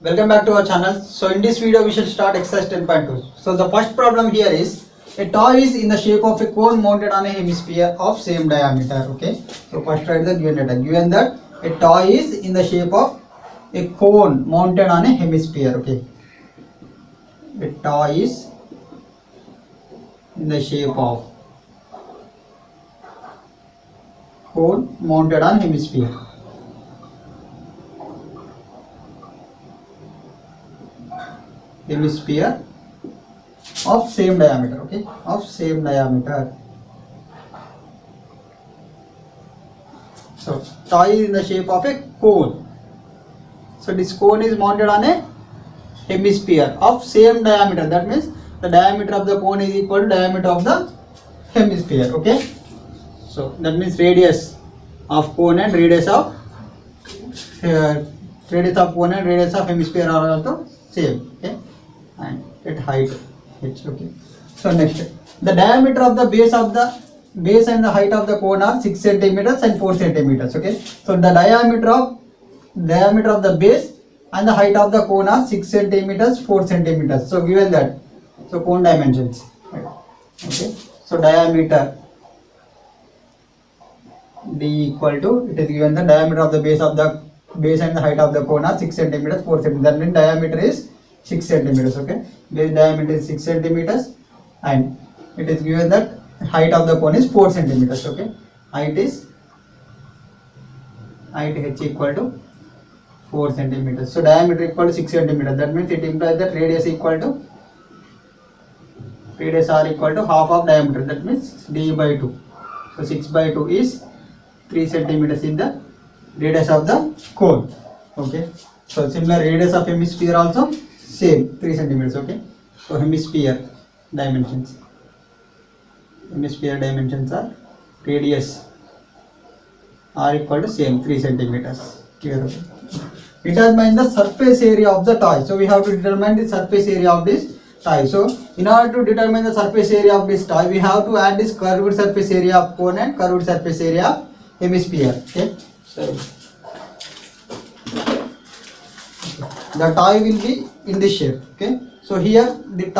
Welcome back to our channel. So in this video we shall start exercise 10.2. So the first problem here is a toy is in the shape of a cone mounted on a hemisphere of same diameter. Okay. So first write the given data. Given that a toy is in the shape of a cone mounted on a hemisphere. Okay. A toy is in the shape of cone mounted on hemisphere. Hemisphere of same diameter. Okay, of same diameter. So toy is in the shape of a cone. So this cone is mounted on a hemisphere of same diameter. That means the diameter of the cone is equal to diameter of the hemisphere. Okay, so that means radius of cone and radius of cone and radius of hemisphere are also same. Okay, and at height h. Okay, so next, the diameter of the base and the height of the cone are 6 centimeters and 4 centimeters. Okay, so the diameter of the base and the height of the cone are 6 centimeters, 4 centimeters. So given that, so cone dimensions, right? Okay, so diameter d equal to, it is given the diameter of the base and the height of the cone are 6 centimeters, 4 centimeters. That means diameter is 6 centimeters. Okay, base diameter is 6 centimeters and it is given that height of the cone is 4 centimeters. Okay, height h equal to 4 centimeters. So diameter equal to 6 centimeters. That means it implies that radius r equal to half of diameter. That means d by 2. So 6 by 2 is 3 centimeters in the radius of the cone. Okay, so similar radius of hemisphere also same 3 centimeters. Okay, so hemisphere dimensions are radius are equal to same 3 centimeters. Clear? Okay. Determine the surface area of the toy. So we have to determine the surface area of this toy. So in order to determine the surface area of this toy, we have to add this curved surface area of cone and curved surface area of hemisphere. Okay, so the toy will be in this shape. Okay, so here the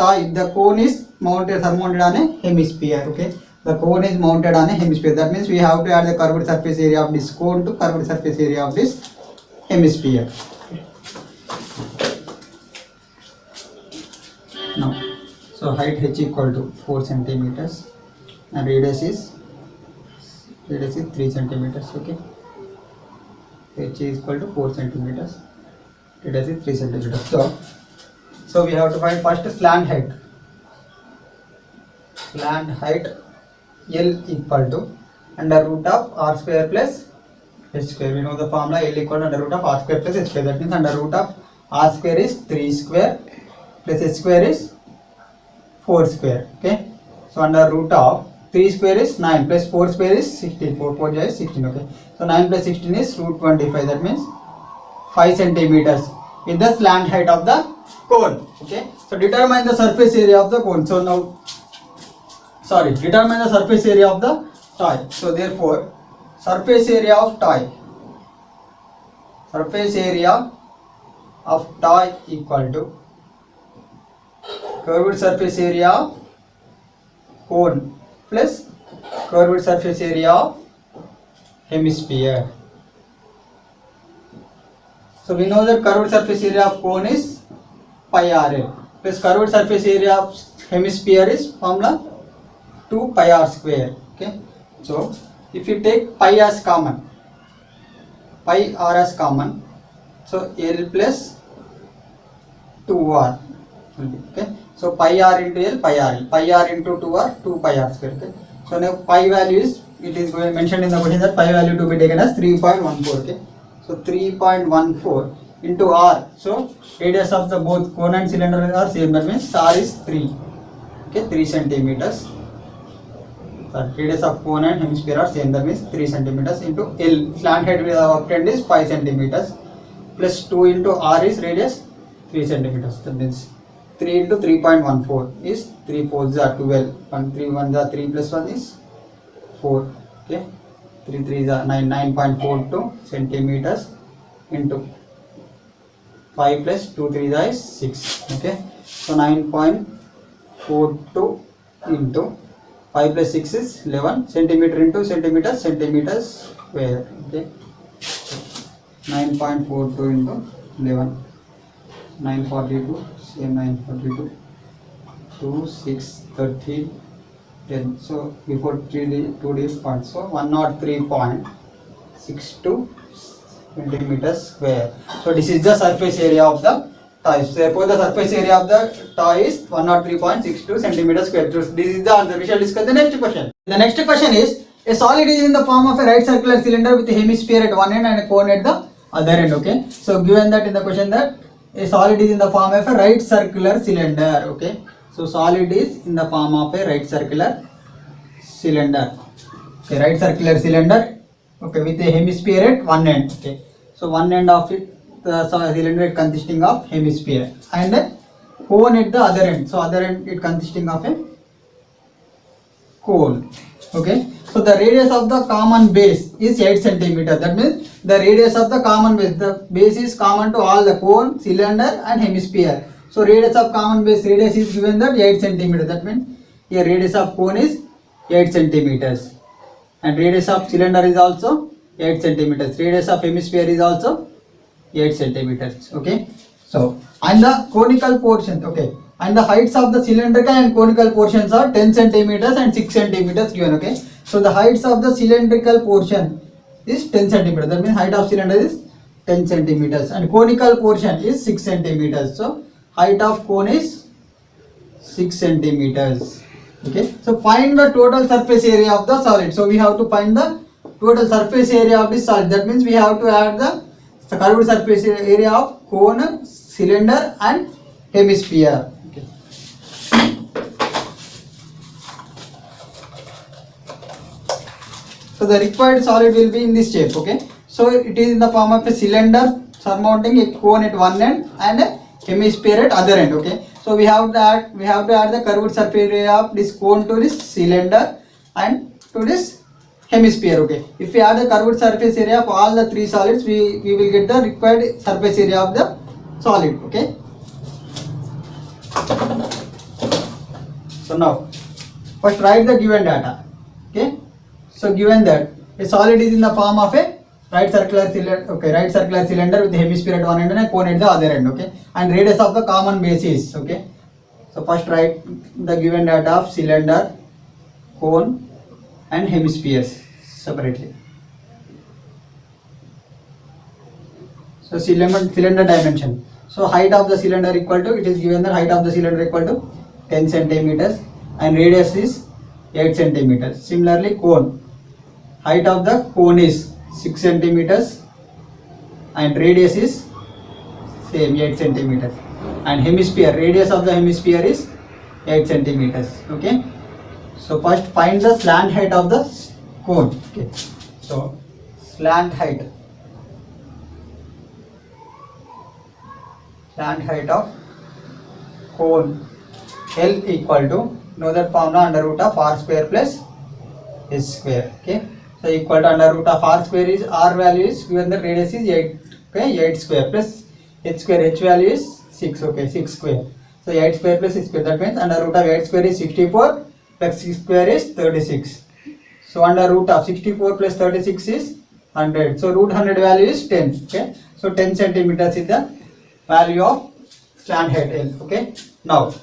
cone is surmounted on a hemisphere. Okay, the cone is mounted on a hemisphere. That means we have to add the curved surface area of this cone to curved surface area of this hemisphere. Now, so height h equal to 4 centimeters and radius is 3 centimeters. Okay, h is equal to 4 centimeters, radius is 3 centimeters. So we have to find first slant height. Slant height L equal to under root of r square plus h square. We know the formula L equal to under root of r square plus h square. That means under root of r square is 3 square plus h square is 4 square. Okay, so under root of 3 square is 9 plus 4 square is 16. 4 4 is 16. Okay, so 9 plus 16 is root 25. That means 5 centimeters is the slant height of the cone. Okay, so determine the surface area of the cone. So now, determine the surface area of the toy. So therefore, surface area of toy equal to curved surface area of cone plus curved surface area of hemisphere. So we know that curved surface area of cone is pi RL plus curved surface area of hemisphere is formula 2 pi r square. Okay, so if you take pi r as common, so L plus 2r will be. Okay, so pi r into L, pi r into 2r, 2 pi r square. Okay, so now pi value is, it is mentioned in the question that pi value to be taken as 3.14. Okay, so 3.14 into r. So radius of the both cone and cylinder are same. That means r is 3. Okay, 3 centimeters. Radius of cone and hemisphere are same. That means 3 centimeters into L. Slant height we have obtained is 5 centimeters plus 2 into r is radius 3 centimeters. That means 3 into 3.14 is 3 4s are 12. 1 3 1s are 3 plus 1 is 4. Okay, 3 3s are 9.42 centimeters into 5 plus 2 3 is 6. Okay, so 9.42 into 5 plus 6 is 11 centimeter into centimeters square. Okay, 9.42 into 11, 942, same 942, 2 6 30 10. So before 2 days points, so 103.62 centimeters square. So this is the surface area of the toy. So therefore the surface area of the toy is 103.62 centimeters square. So this is the answer. We shall discuss the next question. The next question is, a solid is in the form of a right circular cylinder with a hemisphere at one end and a cone at the other end. Okay, so given that in the question that a solid is in the form of a right circular cylinder. Okay, so solid is in the form of a right circular cylinder. Okay, right circular cylinder, okay, with a hemisphere at one end. Okay, so one end of it, the cylinder consisting of hemisphere, and a cone at the other end. So other end it consisting of a cone. Okay, so the radius of the common base is 8 centimeter. That means the radius of the common base, the base is common to all the cone, cylinder and hemisphere. So radius of common base, radius is given that 8 centimeter. That means here radius of cone is 8 centimeters and radius of cylinder is also 8 centimeters. Radius of hemisphere is also 8 centimeters. Okay, so and the conical portion, okay, and the heights of the cylindrical and conical portions are 10 centimeters and 6 centimeters given. Okay, so the heights of the cylindrical portion is 10 centimeters. That means height of cylinder is 10 centimeters and conical portion is 6 centimeters. So height of cone is 6 centimeters. Okay, so find the total surface area of the solid. So we have to find the total surface area of this solid. That means we have to add the curved surface area of cone, cylinder and hemisphere. Okay. So the required solid will be in this shape. Okay, so it is in the form of a cylinder surmounting a cone at one end and a hemisphere at other end. Okay, so we have to add the curved surface area of this cone to this cylinder and to this hemisphere. Okay, if we add the curved surface area of all the three solids, we will get the required surface area of the solid. Okay, so now first write the given data. Okay, so given that a solid is in the form of a right circular cylinder, okay, right circular cylinder with the hemisphere at one end and a cone at the other end. Okay, and radius of the common base is, okay, so first write the given data of cylinder, cone and hemispheres separately. So cylinder dimension. So height of the cylinder equal to, it is given that height of the cylinder equal to 10 centimeters and radius is 8 centimeters. Similarly cone, height of the cone is 6 centimeters and radius is same 8 centimeters and hemisphere, radius of the hemisphere is 8 centimeters. Okay, so first find the slant height of the cone. Okay, so slant height of cone, L equal to, know that formula, under root of r square plus h square. Okay, so equal to under root of r square is, r value is given, the radius is 8. Okay, 8 square plus h square, h value is 6. Okay, 6 square, so 8 square plus 6 square, that means under root of 8 square is 64 plus 6 square is 36. So under root of 64 plus 36 is 100. So root 100 value is 10. Okay, so 10 centimeters is the value of slant height L. Okay, now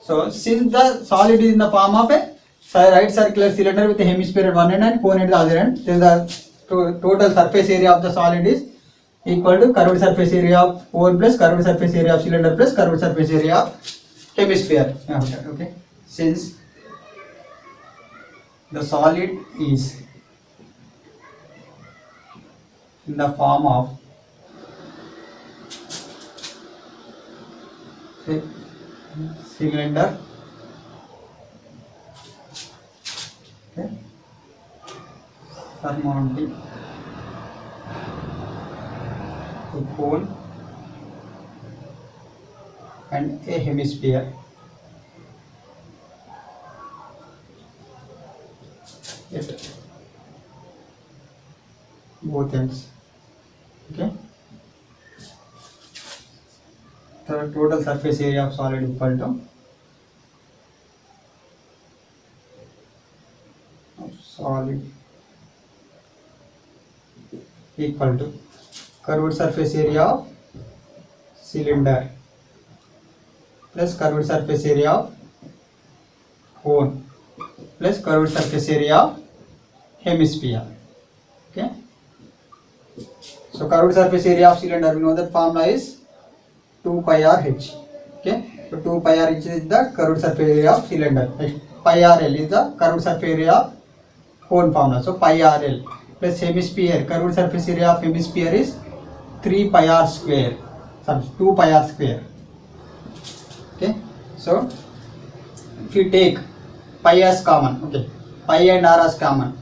so since the solid is in the form of a right circular cylinder with a hemisphere at one end and cone at the other end, then the total surface area of the solid is equal to curved surface area of cone plus curved surface area of cylinder plus curved surface area of hemisphere. Okay, since the solid is in the form of cylinder, okay, surmounting a cone and a hemisphere. At both ends. Okay, total surface area of solid equal to solid equal to curved surface area of cylinder plus curved surface area of cone plus curved surface area of hemisphere. Okay, so curved surface area of cylinder, we know that formula is 2 pi r h. Okay, so 2 pi r h is the curved surface area of cylinder. Pi r l is the curved surface area of cone formula. So pi r l plus hemisphere, curved surface area of hemisphere is 3 pi r square. Sorry, 2 pi r square. Okay, so if you take pi as common, okay, pi and r as common.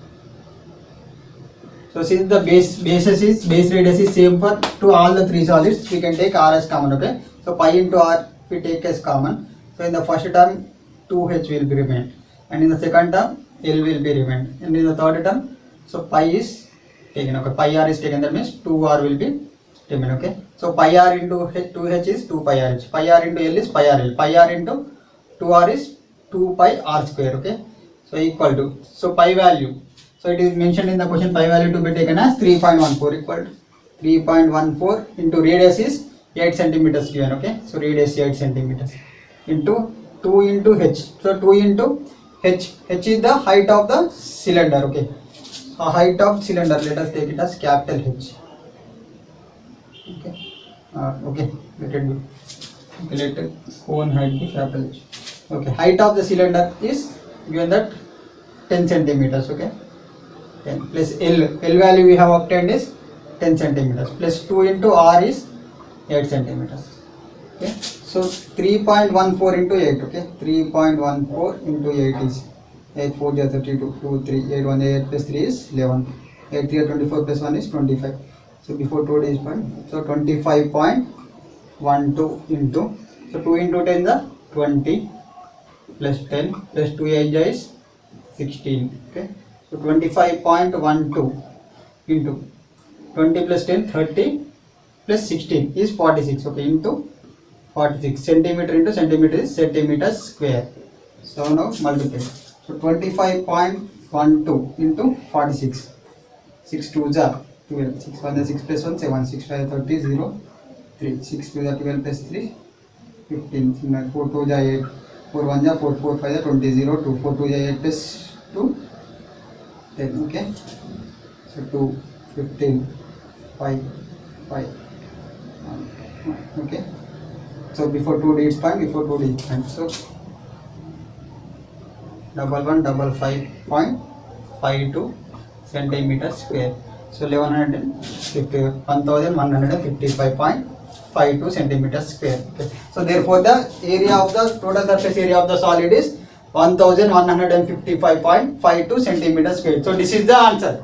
So since the base radius is same for to all the three solids, we can take r as common. Okay, so pi into r we take as common. So in the first term 2h will be remain, and in the second term l will be remain, and in the third term so pi is taken. Okay, pi r is taken, that means 2r will be remain. Okay, so pi r into 2h is 2 pi r h, pi r into l is pi r l, pi r into 2r is 2 pi r square. Okay, so equal to, so pi value, so it is mentioned in the question, pi value to be taken as 3.14 equal to 3.14 into radius is 8 centimeters given. Okay, so radius 8 centimeters into 2 into h, so 2 into h, h is the height of the cylinder. Okay, so height of cylinder, let us take it as capital H. Okay, okay, let it be, okay, let it cone height be capital H. Okay, height of the cylinder is given that 10 centimeters. Okay, 10 plus L value we have obtained is 10 centimeters plus 2 into R is 8 centimeters. Okay, so 3.14 into 8. Okay, 3.14 into 8 is 8 4 32 2 3 8 1 8 plus 3 is 11, 8 3 24 plus 1 is 25. So before 2 is point, so 25.12 into, so 2 into 10 is 20 plus 10 plus 2 is 16. Okay, so 25.12 into 20 plus 10 30 plus 16 is 46. Okay, into 46, centimeter into centimeter is centimeters square. So now multiply, so 25.12 into 46, 6 2s are 12, 6 1 is 6 plus 1 7, 6 5 30 0 3, 6 2 is 12 plus 3 15, 4 2 is 8, 4 1 is 4 4 5 is 20 0 2, 4 2 is 8 plus 2 10. Okay, so 2 15 5 5. Okay, so before 2 digits point, before 2 digits point, so 1155.52 centimeters square. So 1155.52 centimeters square. Okay, so therefore the area of the total surface area of the solid is 1155.52 centimeters square. So this is the answer.